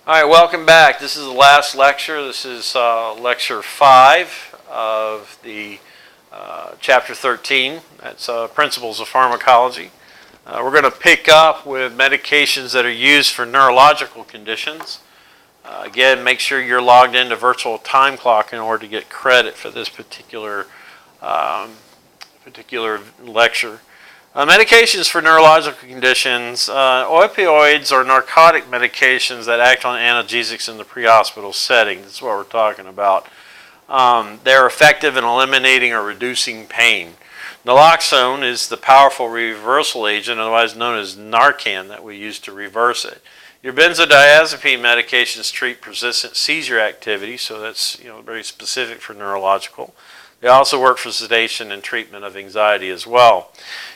All right, welcome back. This is the last lecture. This is lecture 5 of the Chapter 13. That's Principles of Pharmacology. We're going to pick up with medications that are used for neurological conditions. Again, make sure you're logged into Virtual Time Clock in order to get credit for this particular lecture. Medications for neurological conditions. Opioids are narcotic medications that act on analgesics in the pre-hospital setting. That's what we're talking about. They're effective in eliminating or reducing pain. Naloxone is the powerful reversal agent, otherwise known as Narcan, that we use to reverse it. Your benzodiazepine medications treat persistent seizure activity, so that's very specific for neurological. They also work for sedation and treatment of anxiety as well.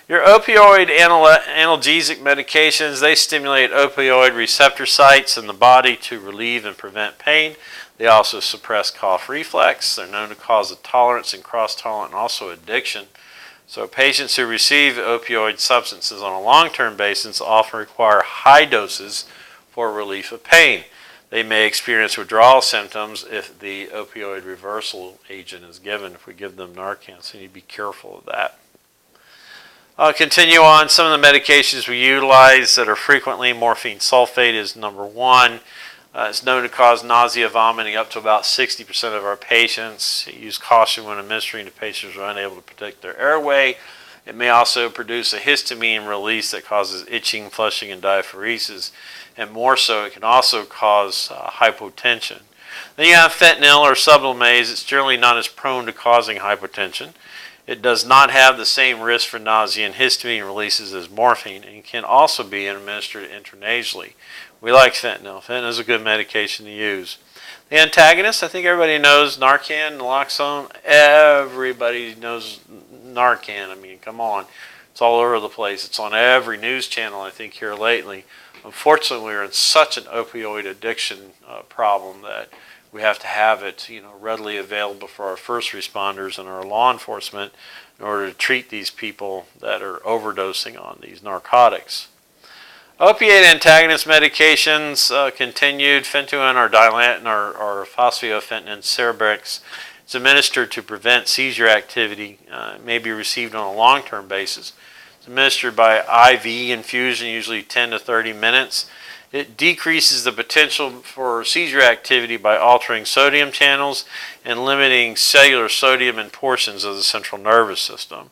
Your opioid analgesic medications, they stimulate opioid receptor sites in the body to relieve and prevent pain. They also suppress cough reflex. They're known to cause intolerance and cross-tolerant and also addiction. So patients who receive opioid substances on a long-term basis often require high doses for relief of pain. They may experience withdrawal symptoms if the opioid reversal agent is given, if we give them Narcan, so you need to be careful of that. I'll continue on. Some of the medications we utilize that are frequently, morphine sulfate is number one. It's known to cause nausea, vomiting up to about 60% of our patients. Use caution when administering to patients who are unable to protect their airway. It may also produce a histamine release that causes itching, flushing, and diaphoresis. And more so, it can also cause hypotension. Then you have fentanyl or sublimase. It's generally not as prone to causing hypotension. It does not have the same risk for nausea and histamine releases as morphine, and can also be administered intranasally. We like fentanyl. Fentanyl is a good medication to use. The antagonists, I think everybody knows Narcan, naloxone. Everybody knows Narcan. I mean, come on. It's all over the place. It's on every news channel, I think, here lately. Unfortunately, we're in such an opioid addiction problem that we have to have it, readily available for our first responders and our law enforcement in order to treat these people that are overdosing on these narcotics. Opiate antagonist medications continued. Phenytoin or Dilantin or phosphofentanyl Cerebrix. It's administered to prevent seizure activity. It may be received on a long-term basis. It's administered by IV infusion, usually 10 to 30 minutes. It decreases the potential for seizure activity by altering sodium channels and limiting cellular sodium in portions of the central nervous system.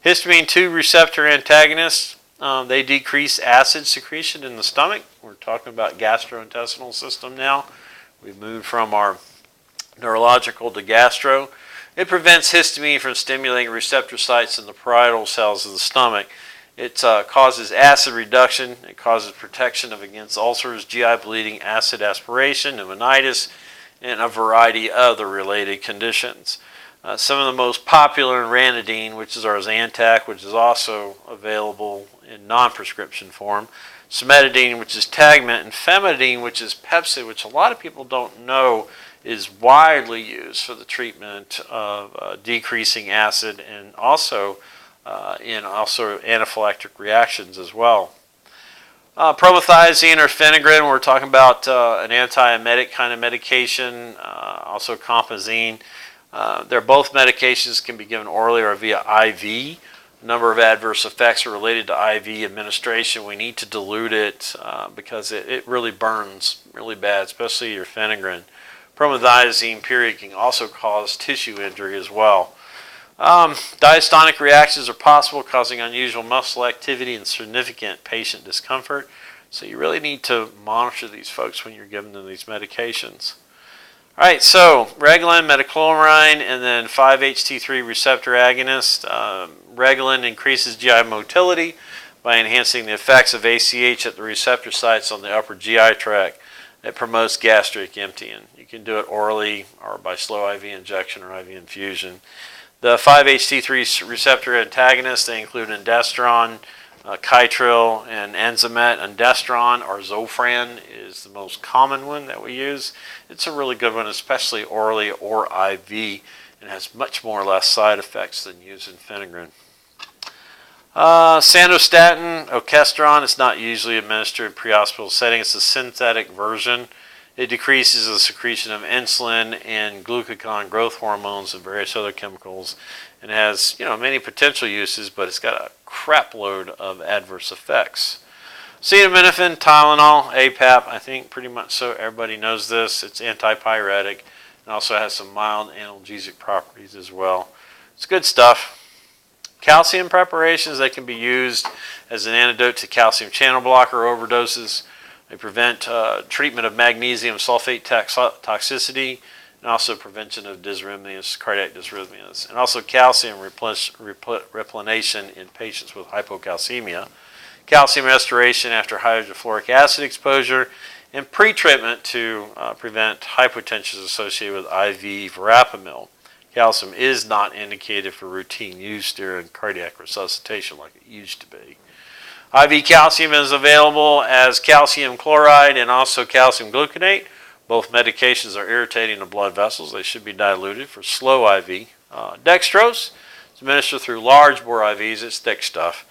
Histamine 2 receptor antagonists, they decrease acid secretion in the stomach. We're talking about gastrointestinal system now. We've moved from our neurological to gastro. It prevents histamine from stimulating receptor sites in the parietal cells of the stomach. It causes acid reduction. It causes protection against ulcers, GI bleeding, acid aspiration, pneumonitis, and a variety of other related conditions. Some of the most popular are ranitidine, which is our Zantac, which is also available in non-prescription form. Cimetidine, which is Tagment, and famotidine, which is Pepcid, which a lot of people don't know is widely used for the treatment of decreasing acid and also in anaphylactic reactions as well. Promethazine or phenergan, we're talking about an antiemetic kind of medication, also compazine. They're both medications can be given orally or via IV. A number of adverse effects are related to IV administration. We need to dilute it because it really burns really bad, especially your phenergan. Promethazine period can also cause tissue injury as well. Diastonic reactions are possible, causing unusual muscle activity and significant patient discomfort. So you really need to monitor these folks when you're giving them these medications. All right, so Reglan, metoclopramide, and then 5-HT3 receptor agonist. Reglan increases GI motility by enhancing the effects of ACH at the receptor sites on the upper GI tract. It promotes gastric emptying. You can do it orally or by slow IV injection or IV infusion. The 5-HT3 receptor antagonists, they include Ondansetron, Kytril, and Enzamet. Ondansetron or Zofran is the most common one that we use. It's a really good one, especially orally or IV, and has much more or less side effects than using phenergan. Sandostatin, Orchestrone, it's not usually administered in pre-hospital setting. It's a synthetic version. It decreases the secretion of insulin and glucagon growth hormones and various other chemicals, and has many potential uses, but it's got a crap load of adverse effects. Acetaminophen, Tylenol, APAP, I think pretty much so everybody knows this. It's antipyretic and also has some mild analgesic properties as well. It's good stuff. Calcium preparations, they can be used as an antidote to calcium channel blocker overdoses. They prevent treatment of magnesium sulfate toxicity and also prevention of dysrhythmias, cardiac dysrhythmias, and also calcium replenation in patients with hypocalcemia, calcium restoration after hydrofluoric acid exposure, and pre-treatment to prevent hypotension associated with IV verapamil. Calcium is not indicated for routine use during cardiac resuscitation like it used to be. IV calcium is available as calcium chloride and also calcium gluconate. Both medications are irritating the blood vessels. They should be diluted for slow IV. Dextrose is administered through large bore IVs. It's thick stuff.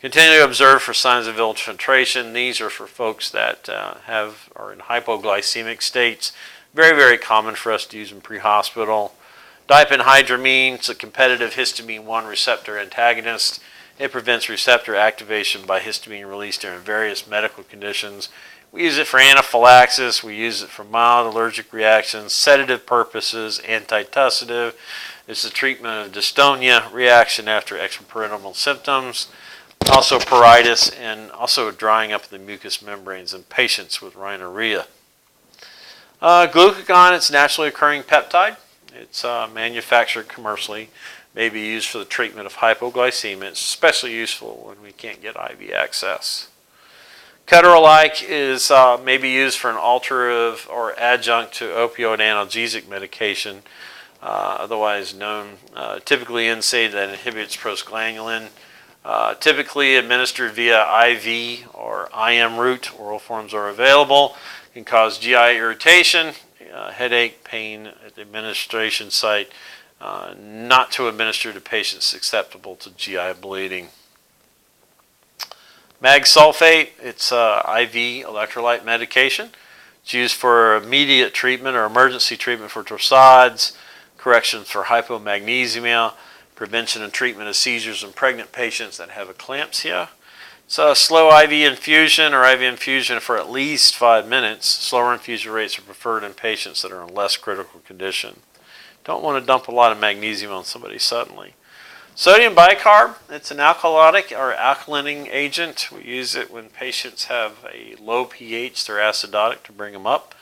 Continue to observe for signs of infiltration. These are for folks that are in hypoglycemic states. Very, very common for us to use in pre-hospital. Diphenhydramine is a competitive histamine 1 receptor antagonist. It prevents receptor activation by histamine release during various medical conditions. We use it for anaphylaxis. We use it for mild allergic reactions, sedative purposes, antitussive. It's the treatment of dystonia reaction after extrapyramidal symptoms. Also pruritus and also drying up the mucous membranes in patients with rhinorrhea. Glucagon, it's a naturally occurring peptide. It's manufactured commercially. May be used for the treatment of hypoglycemia. It's especially useful when we can't get IV access. Ketorolac is may be used for an alterative or adjunct to opioid analgesic medication, otherwise known typically NSAID that inhibits prostaglandin. Typically administered via IV or IM route. Oral forms are available. Can cause GI irritation, headache, pain at the administration site. Not to administer to patients acceptable to GI bleeding. Mag sulfate, it's IV electrolyte medication. It's used for immediate treatment or emergency treatment for torsades, corrections for hypomagnesemia, prevention and treatment of seizures in pregnant patients that have eclampsia. It's a slow IV infusion or IV infusion for at least 5 minutes. Slower infusion rates are preferred in patients that are in less critical condition. Don't want to dump a lot of magnesium on somebody suddenly. Sodium bicarb, it's an alkalotic or alkalining agent. We use it when patients have a low pH. They're acidotic to bring them up.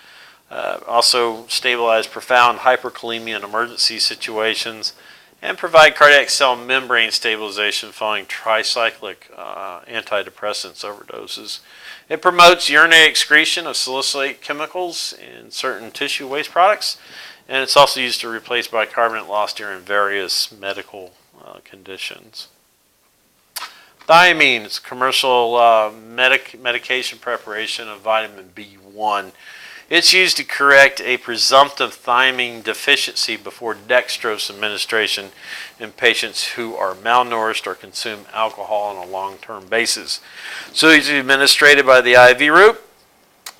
Also stabilize profound hyperkalemia in emergency situations and provide cardiac cell membrane stabilization following tricyclic antidepressants overdoses. It promotes urinary excretion of salicylate chemicals in certain tissue waste products. And it's also used to replace bicarbonate lost during various medical conditions. Thiamine is a commercial medication preparation of vitamin B1. It's used to correct a presumptive thiamine deficiency before dextrose administration in patients who are malnourished or consume alcohol on a long-term basis. So it's administered by the IV route,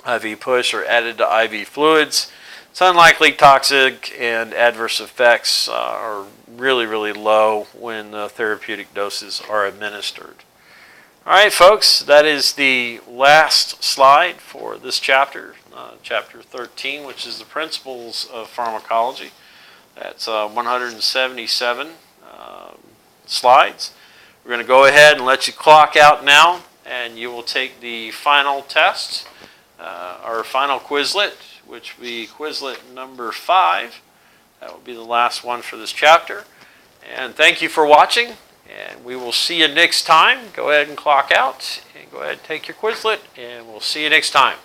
IV push, or added to IV fluids. It's unlikely toxic and adverse effects are really, really low when therapeutic doses are administered. All right, folks, that is the last slide for this chapter, Chapter 13, which is the Principles of Pharmacology. That's 177 slides. We're going to go ahead and let you clock out now, and you will take the final test, our final Quizlet, which will be Quizlet number 5. That will be the last one for this chapter. And thank you for watching, and we will see you next time. Go ahead and clock out, and go ahead and take your Quizlet, and we'll see you next time.